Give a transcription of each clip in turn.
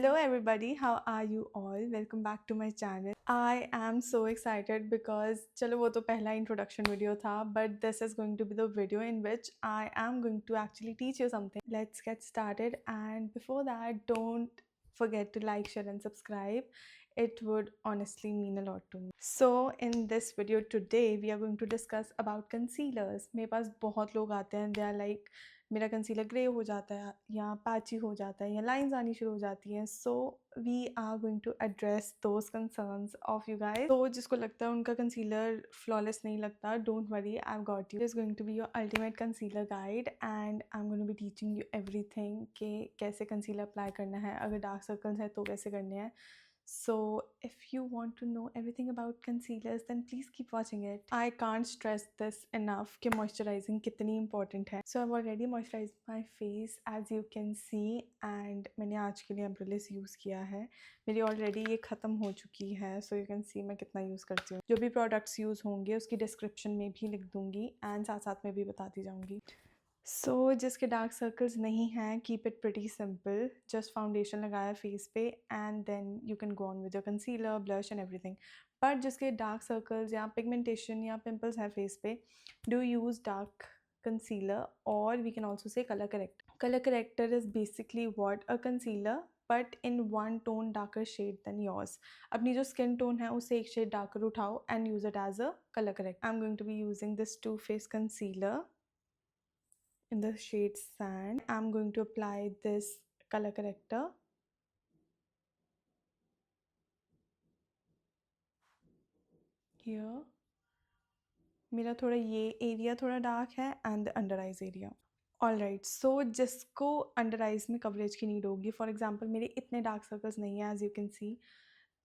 Hello everybody, how are you all? Welcome back to my channel. I am so excited because चलो वो तो पहला introduction video था, but this is going to be the video in which I am going to actually teach you something. Let's get started, and before that, don't forget to like, share and subscribe. It would honestly mean a lot to me. So in this video today, we are going to discuss about concealers. मेरे पास बहुत लोग आते हैं, they are like मेरा concealer grey हो जाता है या पैची हो जाता है या लाइंस आनी शुरू हो जाती हैं. So we are going to address those concerns of you guys. तो जिसको लगता है उनका कंसीलर फ्लॉलेस नहीं लगता, don't worry, I have got you. Is going to be your ultimate concealer guide and I am going to be teaching you everything कि कैसे concealer apply करना है, अगर डार्क सर्कल्स हैं तो कैसे करने हैं. So if you want to know everything about concealers, then please keep watching it. I can't stress this enough कि moisturizing कितनी important है. So I've already moisturized my face as you can see, and मैंने आज के लिए Amaryllis use किया है. मेरी already ये ख़त्म हो चुकी है, so you can see मैं कितना यूज़ करती हूँ. जो भी products यूज़ होंगे उसकी description में भी लिख दूँगी and साथ साथ में भी बताती जाऊँगी. सो जिसके डार्क सर्कल्स नहीं हैं, keep it pretty simple. Just foundation लगाया फेस पे and then you can go on with your concealer, blush and everything. But जिसके डार्क सर्कल्स या पिगमेंटेशन या पिंपल्स हैं फेस पे, do use dark concealer, or we can also say color corrector. Color corrector is basically what a concealer but in one tone darker shade than yours. अपनी जो skin tone है उससे एक shade darker उठाओ and use it as a color corrector. I'm going to be using this Too Faced concealer in the shade Sand. I'm going to apply this color corrector. Here. मेरा थोड़ा ये area थोड़ा dark है and the under eyes area. All right, so जिसको under eyes में coverage की need होगी, for example मेरे इतने डार्क सर्कल्स नहीं है एज यू कैन सी,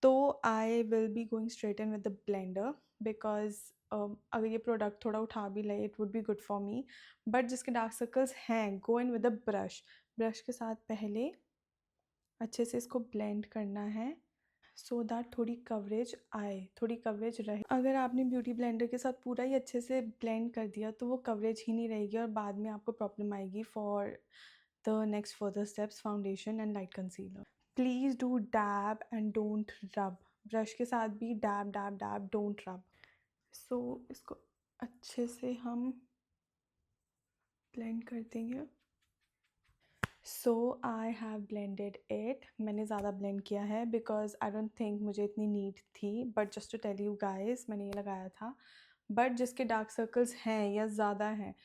तो I will be going straight in with the blender because अगर ये प्रोडक्ट थोड़ा उठा भी ले it would be good for me. But जिसके डार्क सर्कल्स हैं, go in with the brush. Brush के साथ पहले अच्छे से इसको ब्लेंड करना है सो दैट थोड़ी कवरेज आए, थोड़ी कवरेज रहे. अगर आपने ब्यूटी ब्लेंडर के साथ पूरा ही अच्छे से ब्लेंड कर दिया तो वो कवरेज ही नहीं रहेगी और बाद में आपको प्रॉब्लम आएगी for the next further steps, foundation and light concealer. Please do dab and don't रब. ब्रश के साथ भी डैब डैब डैब, डोंट रब. सो इसको अच्छे से हम ब्लेंड कर देंगे. सो आई हैव ब्लेंडेड इट. मैंने ज़्यादा ब्लेंड किया है बिकॉज आई डोंट थिंक मुझे इतनी नीड थी, but just to tell you guys मैंने ये लगाया था. बट जिसके डार्क सर्कल्स हैं या ज़्यादा हैं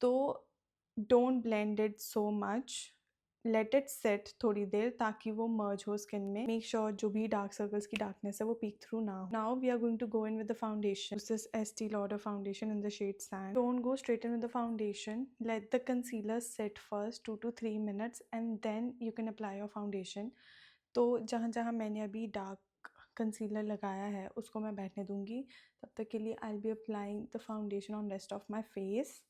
तो don't blend it so much, let it set थोड़ी देर ताकि वो मर्ज हो स्किन में. मेक श्योर जो भी डार्क सर्कल्स की डार्कनेस है वो पीक थ्रू ना हो. Now we are going to go in with the foundation. This is Estee Lauder foundation in the shade Sand. Don't go straight in with the foundation. Let the concealer sit first 2 to 3 minutes and then you can apply your foundation. तो जहाँ जहाँ मैंने अभी dark concealer लगाया है उसको मैं बैठने दूंगी. तब तक के लिए आई will be applying the foundation on rest of my face.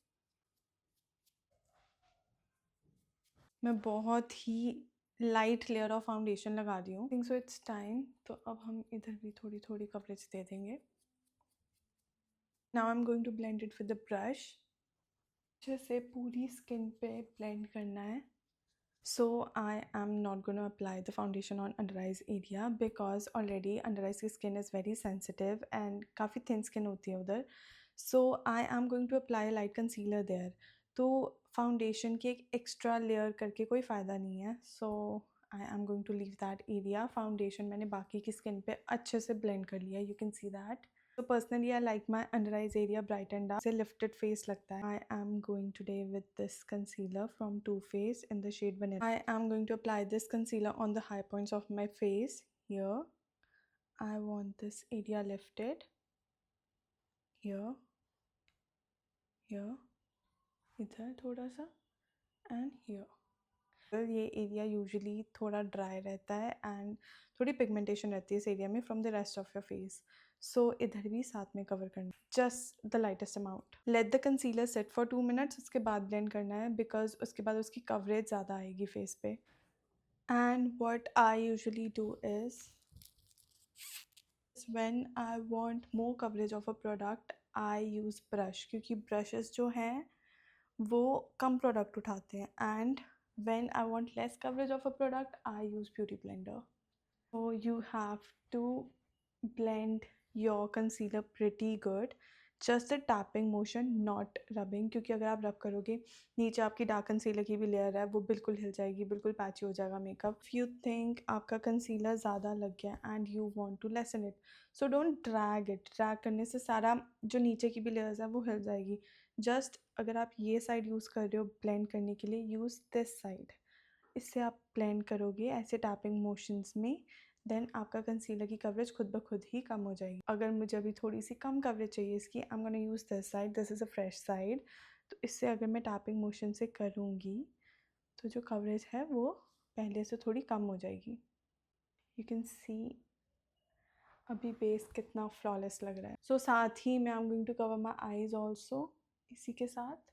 मैं बहुत ही लाइट लेयर ऑफ फाउंडेशन लगा रही हूँ. Think so it's time. तो अब हम इधर भी थोड़ी थोड़ी कवरेज दे देंगे. Now I am going to blend it with the brush. अच्छे से पूरी स्किन पे ब्लेंड करना है. So I am not going to apply the foundation on under eyes area because already under eyes की skin is very sensitive and काफ़ी thin skin होती है उधर. So I am going to apply a light concealer there. तो foundation की एक extra layer करके कोई फ़ायदा नहीं है. So I am going to leave that area. Foundation मैंने बाकी की skin पे अच्छे से blend कर लिया. You can see that. So personally I like my under eyes area bright and dark. से lifted face लगता है. I am going today with this concealer from Too Faced in the shade Vanilla. I am going to apply this concealer on the high points of my face. Here I want this area lifted. Here, here, इधर थोड़ा सा and here. ये area usually थोड़ा dry रहता है and थोड़ी pigmentation रहती है इस एरिया में from the rest of your face. So इधर भी साथ में कवर करना, just the lightest amount. Let the concealer set for 2 minutes. उसके बाद ब्लेंड करना है बिकॉज उसके बाद उसकी कवरेज ज़्यादा आएगी फेस पे. And what I usually do is when I want more coverage of a product I use brush, क्योंकि ब्रशेस जो हैं वो कम प्रोडक्ट उठाते हैं and When I want less coverage of a product, I use Beauty Blender. So you have to blend your concealer pretty good. Just the tapping motion, not rubbing, क्योंकि अगर आप रब करोगे नीचे आपकी डार्क कंसीलर की भी लेयर है वो बिल्कुल हिल जाएगी, बिल्कुल पैची हो जाएगा मेकअप. इफ़ यू थिंक आपका कंसीलर ज़्यादा लग गया and you want to lessen it, so don't drag it. Drag करने से सारा जो नीचे की भी लेयर्स है वो हिल जाएगी. जस्ट अगर आप ये साइड यूज़ कर रहे हो ब्लेंड करने के लिए, यूज़ दिस साइड. इससे आप ब्लेंड करोगे ऐसे टैपिंग मोशंस में, देन आपका कंसीलर की कवरेज खुद ब खुद ही कम हो जाएगी. अगर मुझे अभी थोड़ी सी कम कवरेज चाहिए इसकी, I am gonna use this side. This is a fresh side. तो इससे अगर मैं टैपिंग मोशन से करूँगी तो जो कवरेज है वो पहले से थोड़ी कम हो जाएगी. यू कैन सी अभी बेस कितना फ्लॉलेस लग रहा है. सो साथ ही मैं I am going to cover my eyes also इसी के साथ.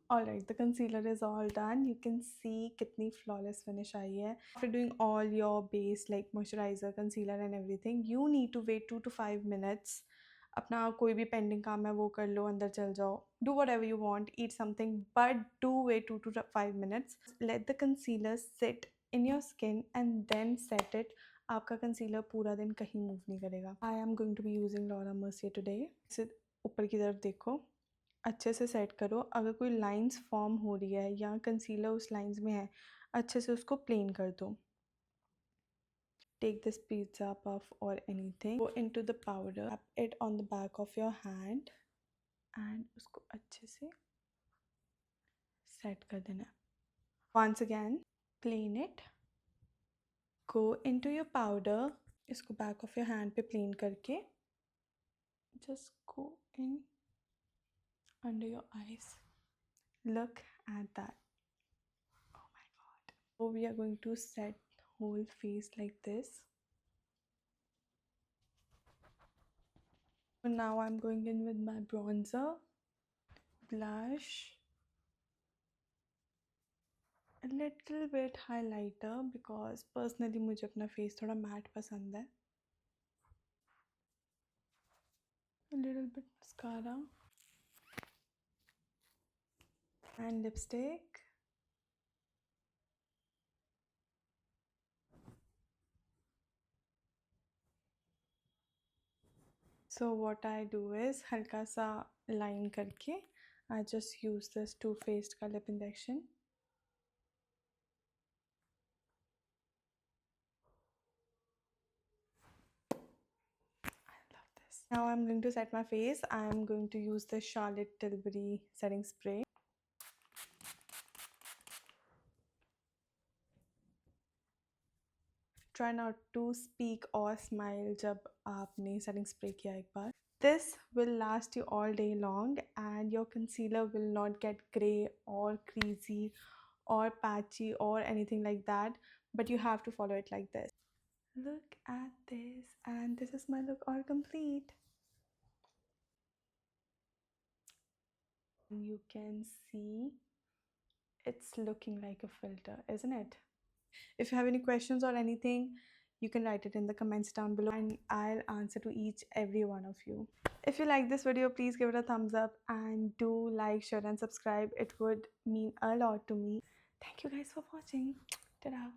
Alright, the concealer is all done. You can see कितनी flawless finish आई है. After doing all your base like moisturizer, concealer and everything, you need to wait 2 to 5 minutes. अपना कोई भी pending काम है वो कर लो, अंदर चल जाओ. Do whatever you want, eat something, but do wait 2 to 5 minutes. Let the concealer sit in your skin and then set it. आपका concealer पूरा दिन कहीं move नहीं करेगा. I am going to be using Laura Mercier today. इसे ऊपर की तरफ देखो, अच्छे से सेट करो. अगर कोई लाइंस फॉर्म हो रही है या कंसीलर उस लाइंस में है, अच्छे से उसको प्लेन कर दो. टेक दिस पिज़्ज़ा पफ और anything, go into the powder, tap it on the back of your hand and उसको अच्छे से सेट कर देना. Once again plain it, go into your powder, इसको बैक ऑफ योर हैंड पे plain करके just go in under your eyes. Look at that. Oh my god. So we are going to set whole face like this. So now I'm going in with my bronzer, blush, a little bit highlighter because personally मुझे अपना face थोड़ा matte पसंद है. A little bit mascara and lipstick. So what I do is हल्का सा line करके I just use this Too Faced का lip injection. Now I'm going to set my face. I'm going to use the Charlotte Tilbury setting spray. Try not to speak or smile जब आपने setting spray किया एक बार. This will last you all day long and your concealer will not get grey or creasy or patchy or anything like that, but you have to follow it like this. Look at this, and this is my look all complete. You can see it's looking like a filter, isn't it? If you have any questions or anything, you can write it in the comments down below and I'll answer to each every one of you. If you like this video, please give it a thumbs up and do like, share and subscribe. It would mean a lot to me. Thank you guys for watching. Ta-da!